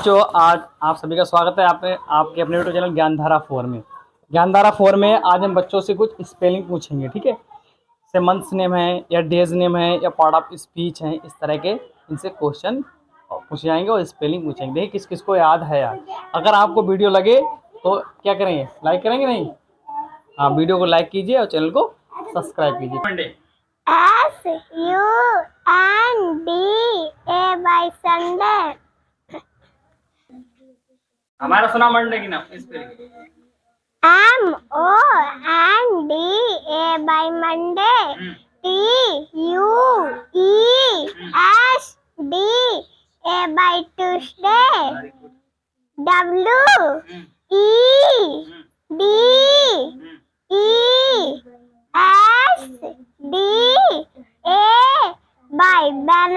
बच्चों, आज आप सभी का स्वागत है आपके अपने यूट्यूब चैनल ज्ञानधारा 4 में। ज्ञानधारा 4 में आज हम बच्चों से कुछ स्पेलिंग पूछेंगे, ठीक है। जैसे मंथ्स नेम है या डेज नेम है या पार्ट ऑफ स्पीच है, इस तरह के इनसे क्वेश्चन पूछे जाएंगे और स्पेलिंग पूछेंगे। देखिए किस किस को याद है यार। अगर आपको वीडियो लगे तो क्या करेंगे, लाइक करेंगे नहीं? हाँ, वीडियो को लाइक कीजिए और चैनल को सब्सक्राइब कीजिए। Monday SUNDAY Sunday. हमारा सुना मंडे की नाम spelling. MONDA Monday. TUESDA Tuesday.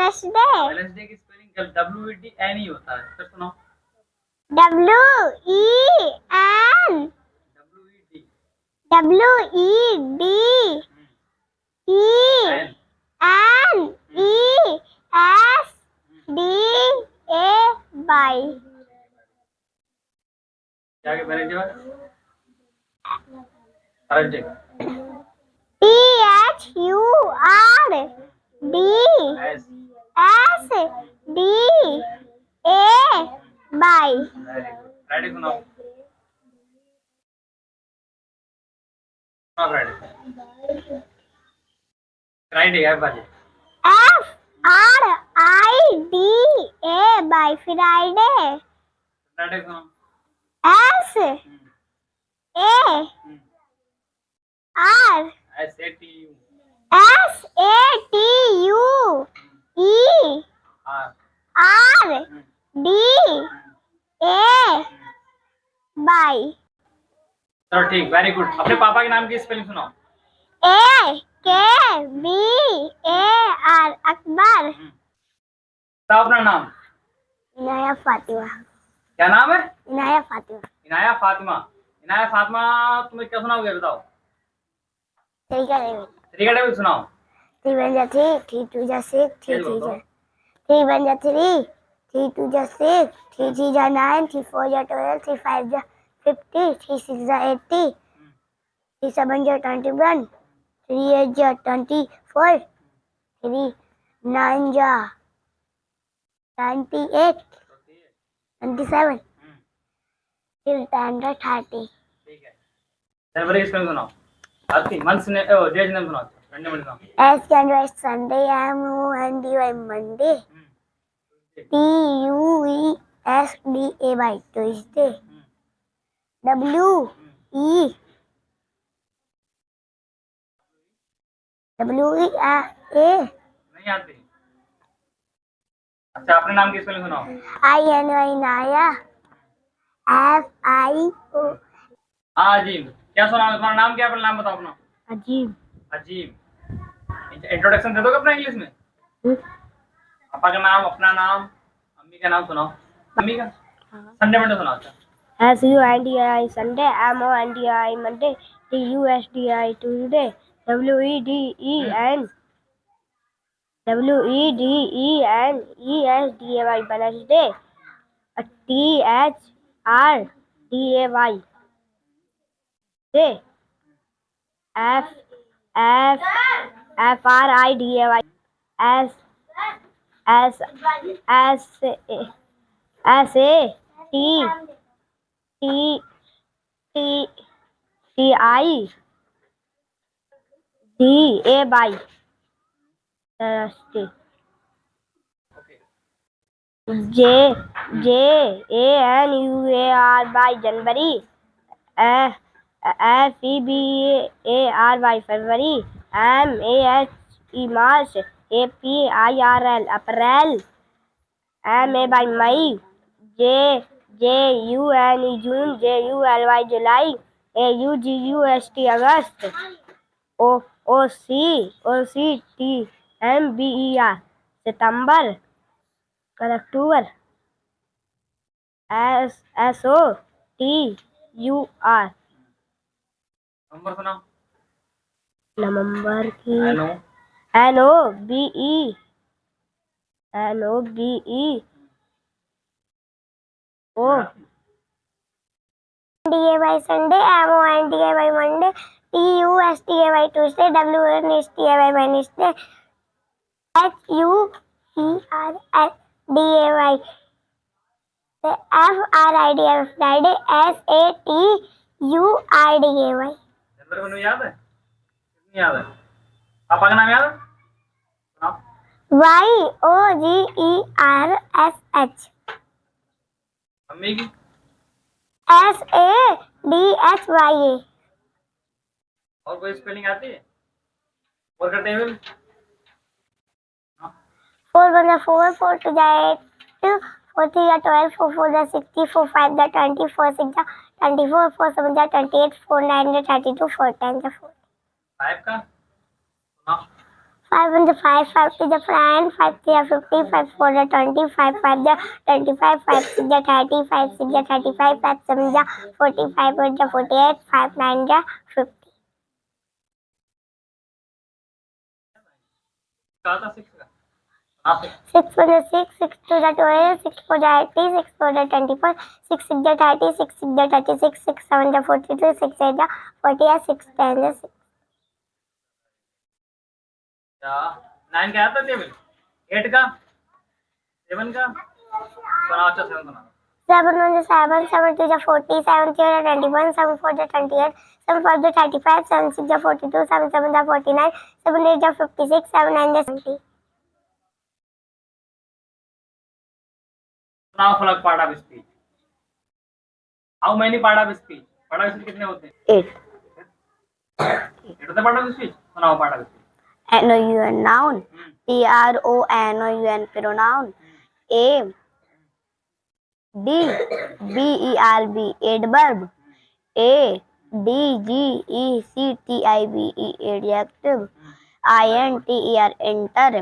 WEDNESDे। वेडनेसडे की स्पेलिंग WEDN ही होता है। फिर सुनाओ। WEDNESDA। क्या के पहले जो थर्सडे। THURSDAY। फ्राइडे सुनाओ। फ्राइडे फ्राइडे है बाजी। FRIDA Friday. फ्राइडे सुनाओ। SATU SATURDA। चलो ठीक, वेरी गुड। अपने पापा के नाम की स्पेलिंग सुनाओ। AKBAR अकबर। बताओ अपना नाम। इनाया फातिमा। क्या नाम है? इनाया फातिमा। इनाया फातिमा। इनाया फातिमा, तुम्हें क्या सुनाओगे बताओ। ठीक है। तरीका टेबल सुनाओ। 3 1 3 3 2 6 3 3 3 1 3 3 2 6 3 3 9 3 4 12 3 5 50 3 6 80 3 7 21 3 8 24 3 9 98 97 3 10 30। ठीक है। जनवरी की स्पेलिंग सुनाओ। आती मंथ्स ने डेज नेम सुनाओ। संडे मंडे सुनाओ। S January Sunday, MONDY Monday, TUESDAY Tuesday, WEA नहीं आती। अच्छा, अपने नाम की स्पेलिंग सुनाओ। INY Naya, FIO हाँ अजीम। क्या सुना तुम्हारा नाम क्या है? अपना नाम बताओ अपना। अजीब। अजीम। इंट्रोडक्शन दे दोगे अपना इंग्लिश में? पापा का नाम, अपना नाम, मम्मी का नाम सुनाओ। मम्मी का संडे मंडे सुनाओ। अच्छा। SUNDI Sunday, MONDI Monday, TUSDI Tuesday, WEDEN WEDENESDAY Wednesday, THRDAY day, FRIDAY SATTIDAY Thursday, JANUARY January, FEBARY February, MAHE March, APRIL April, MAY May, JUNE June, JULY July, AUGUST August, OCTMBER September, October, SOTUR number सुनाओ। नवंबर की hello. NOBE by Sunday, MONDA by Monday, TUSTA by Tuesday, WNSTA by Wednesday, HUERSDA by FRIDA by Friday, SATURDA by जनवरी में याद है? कितनी याद है? पापा का नाम याद है? सुनाओ। YOGERSH मम्मी की? SADHYA और कोई स्पेलिंग आती है? और करते हैं फिर? 4 1 4, 4 2 8, 4 3 12, 4 4 60, 4 5 20, 4 6 24, 4 7 28, 4 9 32, 4 10 4. 5 का? सुनाओ। 5 1 5, 5 2 10, 5 3 50, 5 4 20, 5 5 25, 5 6 30, 5 6 35, 5 7 45, 1 48, 5 9 50. कहा था 6 का? हाँ 6 1 6, 6 2 12, 6 4 80, 6 4 24, 6 6 30, 6 6 36, 6 7 42, 6 8 48, 6 10 6. क्या 9 का आता टेबल? 8 का? 7 का? सुनाओ। अच्छा 7 सुनाओ। 7 1 7, 7 2 40, 7 3 21, 7 4 28, 7 5 35, 7 6 42, 7 7 49, 7 8 56, 7 9 70. सुनाओ फलक part of speech. How many part of speech? Part of speech कितने होते हैं? 8. 8 होते पार्ट ऑफ स्पीच। सुनाओ part of speech. Noun noun. PRONOUN pronoun. A D verb adverb. ADJECTIVE adjective. INTER enter.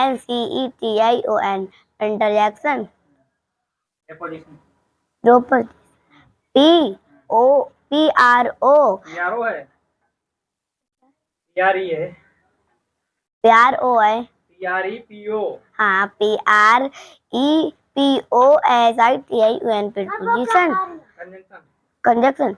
GONCETION interjection. Preposition. Proper. PRO PRO है? PRE है? प्यार ओ है PREPO। हाँ PREPOSITION preposition Conjunction. conjunction CONJUCTION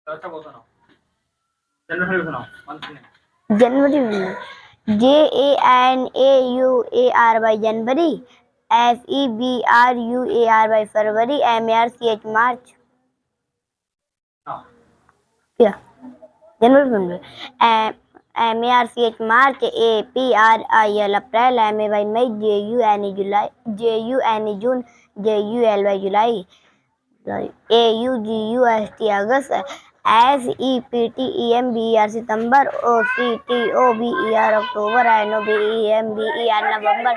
अच्छा वो सुनाओ। जनवरी में सुनाओ। मंथ में। जनवरी में JANAUAR जनवरी FEBRUAR फरवरी MARCH मार्च हाँ। क्या जनवरी में MARCH मार्च APRIL अप्रैल MAY मई JUNE जुलाई जून JULY जुलाई AUGUST अगस्त SEPTEMBER सितंबर OCTOBER अक्टूबर NOVEMBER नवंबर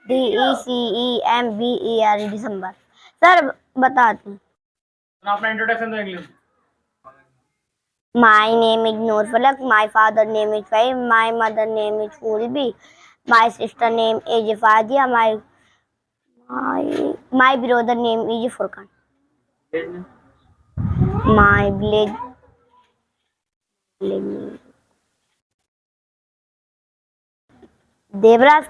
DECEMBER दिसंबर। सर बताती हूँ। अपना इंट्रोडक्शन दो English. My name is Noor Falak. My father name is Fahim. My mother name is Fulbi. My sister name is Fazia. My brother name is Furkan. My village Devras.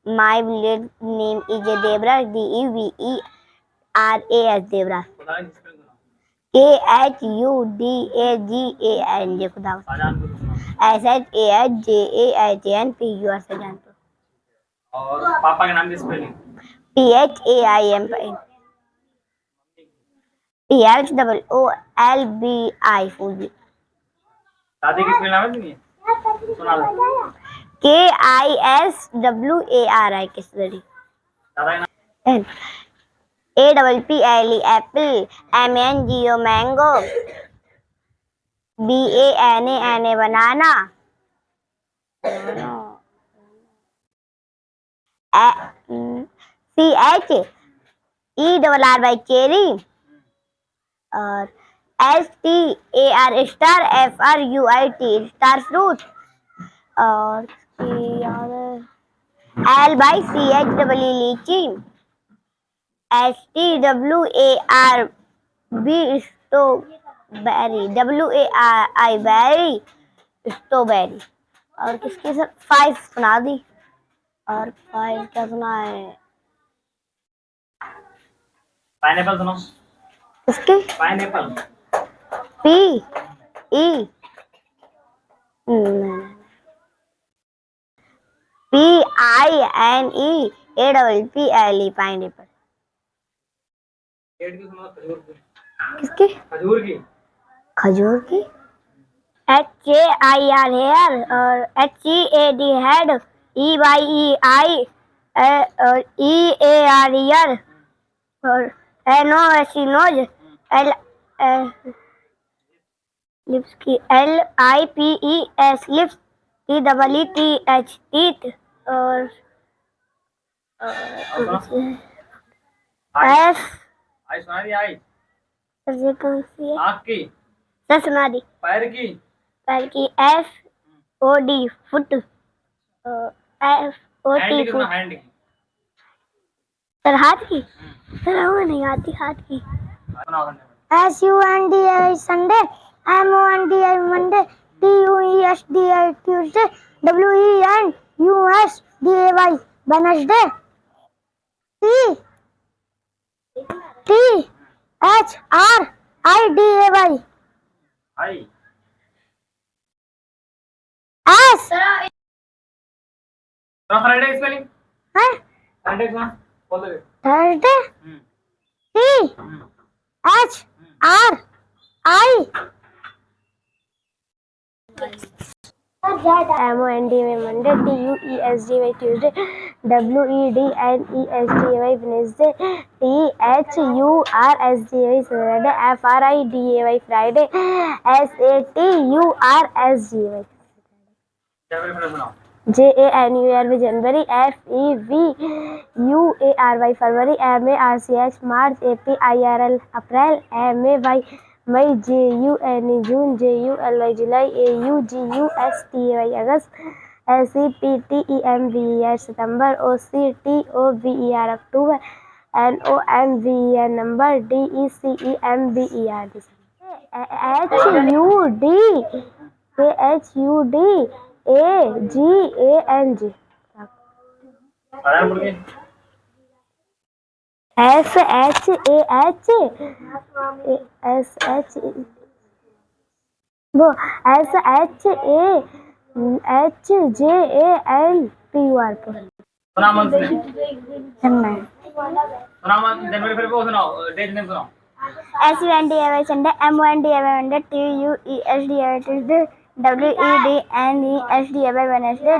My village name is Devras. DEVERAS Devras. KHUDAGAN खुदा SHAHJAHAN PUR सजानपुर। और पापा के नाम की spelling? PHAIM PHOOLBI फूलबी। दादी की spelling आती नहीं है? सुना दो। KISWARI किसवरी। दादा के नाम? APPLE Apple MANGO mango BANANA बनाना CHERRY चेरी और STAR star FRUIT star fruit और L by CH double E लीची, STWARB स्ट्रॉबेरी, WAI बैरी, स्ट्रॉबेरी। और किसकी सर 5 सुना दी। और 5 क्या सुना है? पाइनएप्पल सुनो। किसकी? Pineapple. P E PINEAPPLE pineapple. पेड़ की सुनो, खजूर की। किसकी? खजूर की। खजूर की। HAIR हेयर और HEAD हेड, EYEI और EAR ईयर और NOS नोज, L लिप्स की, LIPES लिप्स, TEETH टीथ और आई। F आई सुना दी। आई। ये कौन सी है? आँख की। सर सुना दी। पैर की। पैर की FOD फुट, FOT हैंड की सुना, फुट। हैंड की। सर हाथ की? सर हमें नहीं आती हाथ की। सुनाओ घंटे में। SUNDI Sunday, MONDI Monday, TUESDI Tuesday, WENUSDAY Wednesday, THRIDAY आई। S सुना फ्राइडे की स्पेलिंग। है फ्राइडे सुना, बोल दो। Thursday, THRI MONDY Monday, TUESDY Tuesday, WEDNESDAY Wednesday, THURSDAY Saturday, FRIDAY Friday, SATURSDAY जनवरी फरवरी सुनाओ। JANUARY जनवरी, FEVUARY फरवरी, MARCH मार्च, APRIL अप्रैल, MAY मई, JUNE जून, JULY जुलाई, AUGUSTY अगस्त, SEPTEMVER सितंबर, OCTOVER अक्टूबर, NOVEMबर नवंबर, DECEMBER HUDAGANG आधार बोल के। वो SHAHJANPUR सुना मन से। सुनना सुना मन, जनवरी फरवरी वो सुनाओ, डेट नेम सुनाओ। SUNDAY Sunday, MONDAY Monday, TUESDAY Tuesday, WEDNESDAY Wednesday,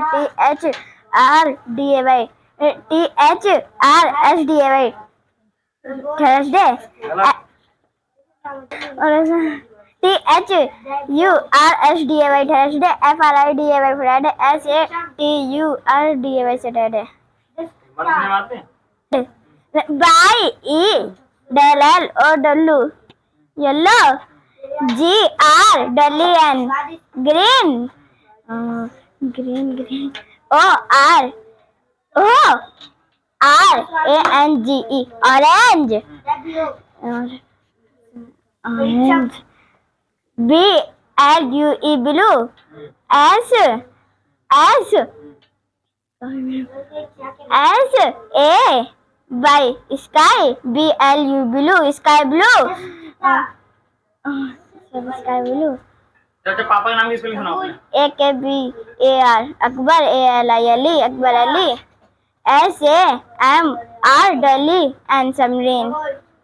THRSDAY Thursday, THURSDAY Thursday, FRIDAY Friday, SATURDAY Saturday. मन से आते हैं। YELL और W yellow, GREEN green, green ORANGE orange, orange, BLUE blue, SAY sky, BLU blue sky blue, sky blue. जब पापा के नाम की स्पेलिंग सुनाओ अपने। AKBAR Akbar, ALILE Akbar Ali, SAMR डली एंड समरीन।